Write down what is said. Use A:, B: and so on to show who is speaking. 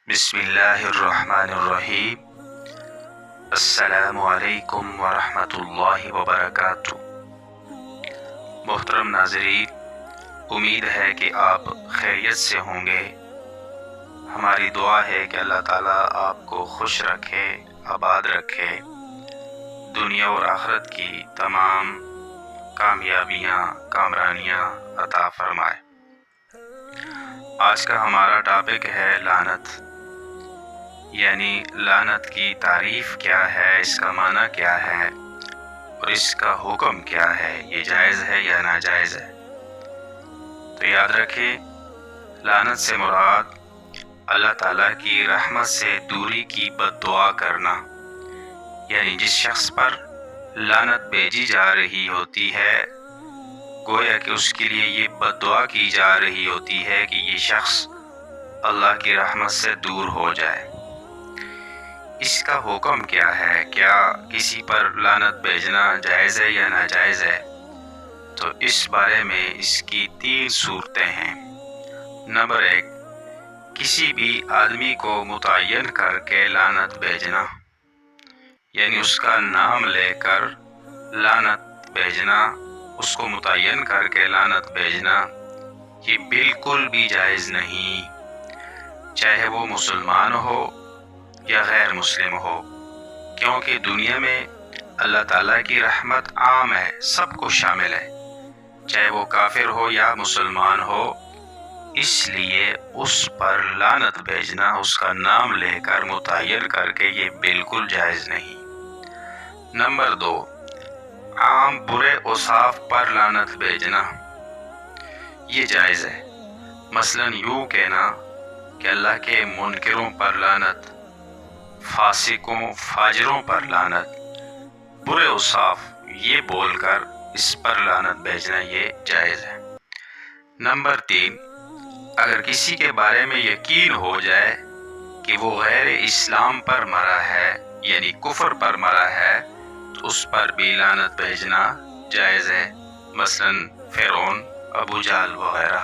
A: بسم اللہ الرحمن الرحیم۔ السلام علیکم ورحمۃ اللہ وبرکاتہ۔ محترم ناظرین، امید ہے کہ آپ خیریت سے ہوں گے۔ ہماری دعا ہے کہ اللہ تعالیٰ آپ کو خوش رکھے، آباد رکھے، دنیا اور آخرت کی تمام کامیابیاں، کامرانیاں عطا فرمائے۔ آج کا ہمارا ٹاپک ہے لعنت، یعنی لعنت کی تعریف کیا ہے، اس کا معنی کیا ہے اور اس کا حکم کیا ہے، یہ جائز ہے یا ناجائز ہے۔ تو یاد رکھیں، لعنت سے مراد اللہ تعالیٰ کی رحمت سے دوری کی بد دعا کرنا، یعنی جس شخص پر لعنت بھیجی جا رہی ہوتی ہے، گویا کہ اس کے لیے یہ بد دعا کی جا رہی ہوتی ہے کہ یہ شخص اللہ کی رحمت سے دور ہو جائے۔ اس کا حکم کیا ہے؟ کیا کسی پر لعنت بھیجنا جائز ہے یا ناجائز ہے؟ تو اس بارے میں اس کی 3 صورتیں ہیں۔ نمبر 1، کسی بھی آدمی کو متعین کر کے لعنت بھیجنا، یعنی اس کا نام لے کر لعنت بھیجنا، اس کو متعین کر کے لعنت بھیجنا، یہ بالکل بھی جائز نہیں، چاہے وہ مسلمان ہو یا غیر مسلم ہو، کیونکہ دنیا میں اللہ تعالیٰ کی رحمت عام ہے، سب کو شامل ہے، چاہے وہ کافر ہو یا مسلمان ہو، اس لیے اس پر لعنت بھیجنا، اس کا نام لے کر متعین کر کے، یہ بالکل جائز نہیں۔ نمبر 2، عام برے اوصاف پر لعنت بھیجنا، یہ جائز ہے۔ مثلاً یوں کہنا کہ اللہ کے منکروں پر لعنت، فاسقوں فاجروں پر لعنت، برے اوصاف یہ بول کر اس پر لعنت بھیجنا، یہ جائز ہے۔ نمبر 3، اگر کسی کے بارے میں یقین ہو جائے کہ وہ غیر اسلام پر مرا ہے، یعنی کفر پر مرا ہے، تو اس پر بھی لعنت بھیجنا جائز ہے، مثلاً فرعون، ابو جہل وغیرہ۔